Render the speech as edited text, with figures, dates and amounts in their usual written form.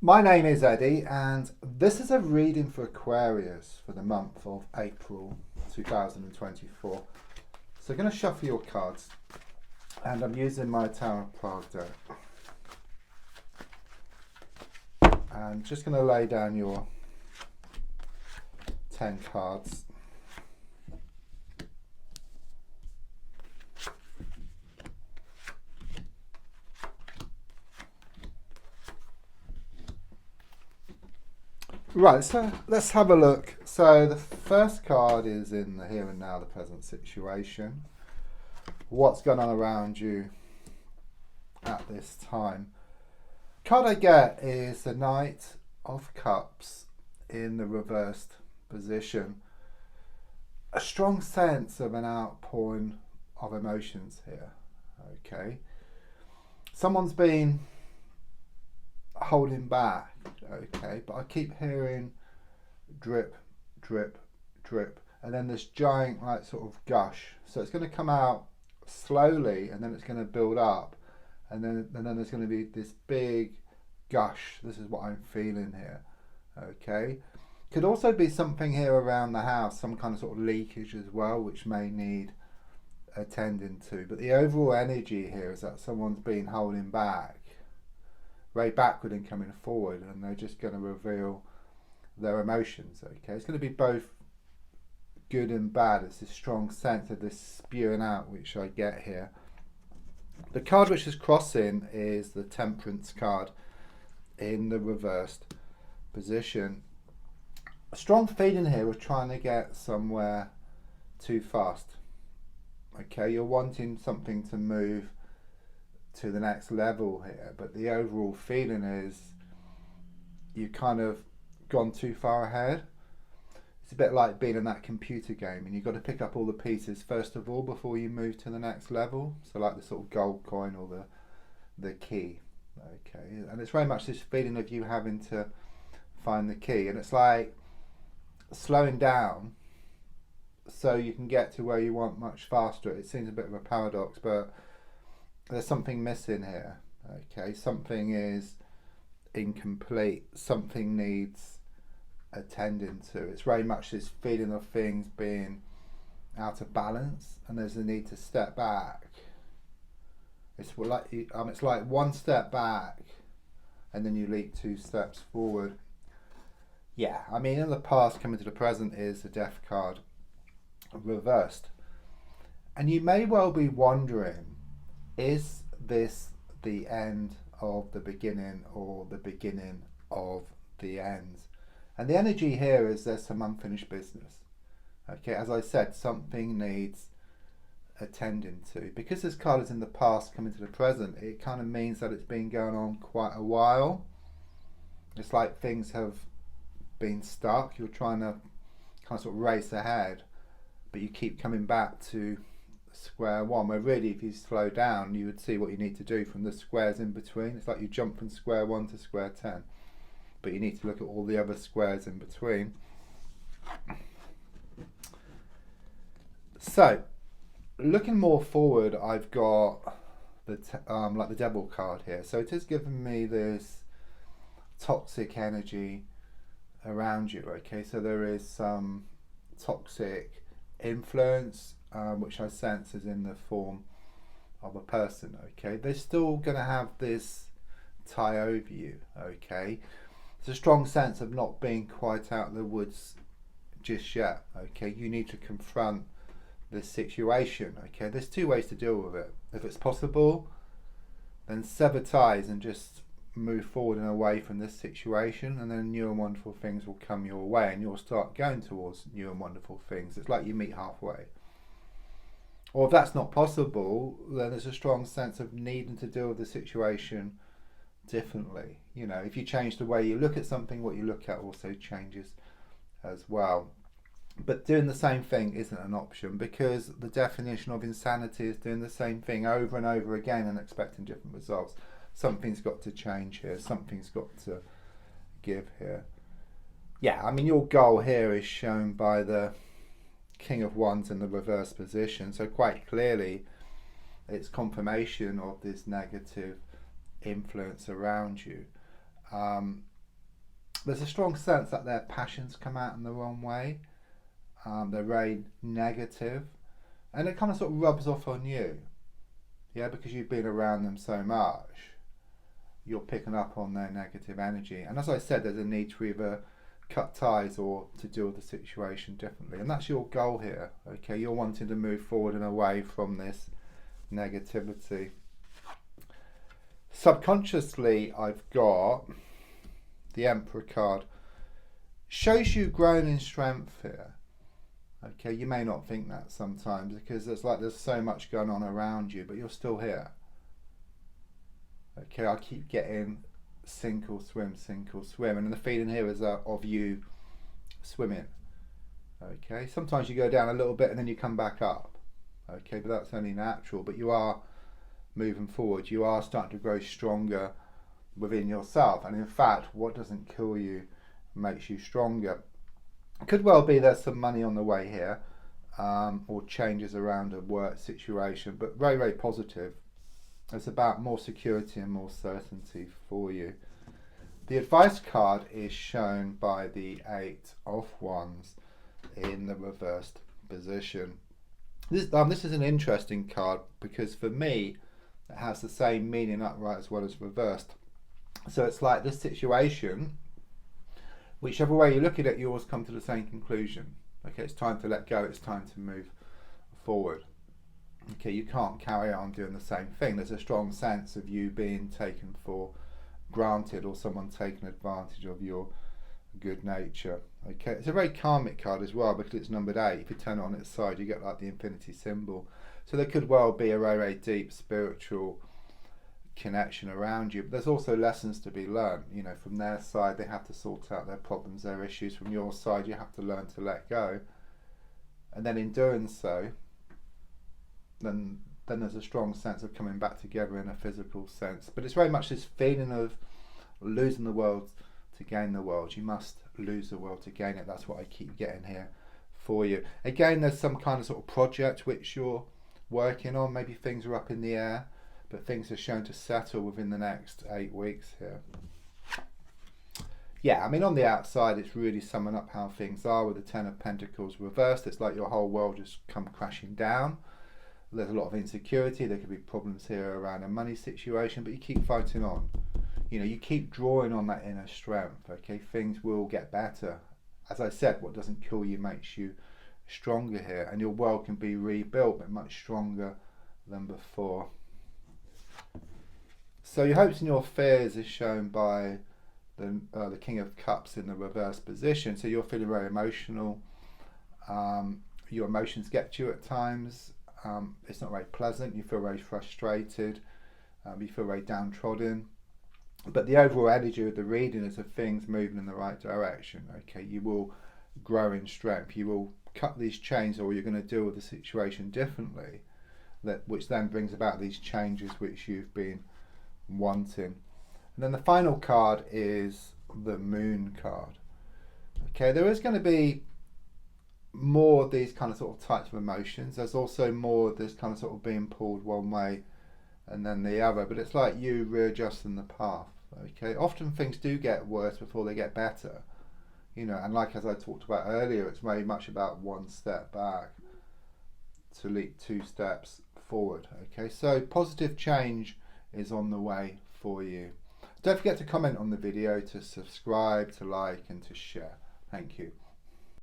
My name is Eddie, and this is a reading for Aquarius for the month of April 2024. So I'm going to shuffle your cards, and I'm using my Tower of Prague deck. And just going to lay down your 10 cards. Right, so let's have a look. So the first card is in the here and now, the present situation. What's going on around you at this time? Card I get is the Knight of Cups in the reversed position. A strong sense of an outpouring of emotions here. Okay. Someone's been holding back, okay, but I keep hearing drip, drip, drip, and then this giant like sort of gush. So it's going to come out slowly, and then it's going to build up, and then there's going to be this big gush. This is what I'm feeling here, okay. Could also be something here around the house, some kind of sort of leakage as well, which may need attending to. But the overall energy here is that someone's been holding back, very backward and coming forward, and they're just going to reveal their emotions. Okay, it's going to be both good and bad. It's this strong sense of this spewing out which I get here. The card which is crossing is the Temperance card in the reversed position. A strong feeling here of trying to get somewhere too fast. Okay, you're wanting something to move to the next level here, but the overall feeling is you've kind of gone too far ahead. It's a bit like being in that computer game, and you've got to pick up all the pieces first of all before you move to the next level. So like the sort of gold coin or the key. Okay, and it's very much this feeling of you having to find the key, and it's like slowing down so you can get to where you want much faster. It seems a bit of a paradox, but there's something missing here. Okay, something is incomplete, something needs attending to. It's very much this feeling of things being out of balance, and there's a need to step back. It's like one step back and then you leap 2 steps forward. Yeah, I mean, in the past coming to the present is the Death card reversed, and you may well be wondering, is this the end of the beginning or the beginning of the end? And the energy here is there's some unfinished business. Okay, as I said, something needs attending to. Because this card is in the past coming to the present, it kind of means that it's been going on quite a while. It's like things have been stuck. You're trying to kind of sort of race ahead, but you keep coming back to square one, where really if you slow down you would see what you need to do from the squares in between. It's like you jump from square 1 to square 10, but you need to look at all the other squares in between. So looking more forward, I've got the like the Devil card here, so it is giving me this toxic energy around you. Okay, so there is some toxic influence, which I sense is in the form of a person. Okay, they're still going to have this tie over you. Okay, it's a strong sense of not being quite out of the woods just yet. Okay, you need to confront this situation. Okay, there's 2 ways to deal with it. If it's possible, then sever ties and just move forward and away from this situation, and then new and wonderful things will come your way and you'll start going towards new and wonderful things. It's like you meet halfway. Or if that's not possible, then there's a strong sense of needing to deal with the situation differently. You know, if you change the way you look at something, what you look at also changes as well. But doing the same thing isn't an option, because the definition of insanity is doing the same thing over and over again and expecting different results. Something's got to change here. Something's got to give here. Yeah, I mean, your goal here is shown by the King of Wands in the reverse position. So quite clearly, it's confirmation of this negative influence around you. There's a strong sense that their passions come out in the wrong way. They're very negative, and it kind of sort of rubs off on you. Yeah, because you've been around them so much, you're picking up on their negative energy. And as I said, there's a need to either cut ties or to deal with the situation differently. And that's your goal here. Okay, you're wanting to move forward and away from this negativity. Subconsciously, I've got the Emperor card. Shows you growing in strength here. Okay, you may not think that sometimes because there's so much going on around you, but you're still here. Okay, I keep getting sink or swim, and the feeling here is of you swimming. Okay, sometimes you go down a little bit and then you come back up. Okay, but that's only natural, but you are moving forward. You are starting to grow stronger within yourself, and in fact, what doesn't kill you makes you stronger. Could well be there's some money on the way here, or changes around a work situation, but very, very positive. It's about more security and more certainty for you. The advice card is shown by the 8 of Wands in the reversed position. This is an interesting card because for me, it has the same meaning upright as well as reversed. So it's like this situation, whichever way you look at it, you always come to the same conclusion. Okay, it's time to let go, it's time to move forward. Okay, you can't carry on doing the same thing. There's a strong sense of you being taken for granted or someone taking advantage of your good nature. Okay, it's a very karmic card as well because it's numbered 8. If you turn it on its side, you get like the infinity symbol. So there could well be a very, very deep spiritual connection around you, but there's also lessons to be learned. You know, from their side they have to sort out their problems, their issues. From your side you have to learn to let go, and then in doing so, then there's a strong sense of coming back together in a physical sense. But it's very much this feeling of losing the world to gain the world. You must lose the world to gain it. That's what I keep getting here for you. Again, there's some kind of sort of project which you're working on. Maybe things are up in the air, but things are shown to settle within the next 8 weeks here. Yeah, I mean, on the outside, it's really summing up how things are with the 10 of Pentacles reversed. It's like your whole world just come crashing down. There's a lot of insecurity. There could be problems here around a money situation, but you keep fighting on. You know, you keep drawing on that inner strength. Okay, things will get better. As I said, what doesn't kill you makes you stronger here, and your world can be rebuilt, but much stronger than before. So your hopes and your fears is shown by the King of Cups in the reverse position. So you're feeling very emotional. Your emotions get to you at times. It's not very pleasant. You feel very frustrated. You feel very downtrodden. But the overall energy of the reading is of things moving in the right direction. Okay, you will grow in strength. You will cut these chains, or you're going to deal with the situation differently, which then brings about these changes which you've been wanting. And then the final card is the Moon card. Okay, there is going to be more of these kind of sort of types of emotions. There's also more of this kind of sort of being pulled one way and then the other, but it's like you readjusting the path. Okay, often things do get worse before they get better, you know, and like as I talked about earlier, it's very much about one step back to leap 2 steps forward. Okay, so positive change is on the way for you. Don't forget to comment on the video, to subscribe, to like and to share. Thank you.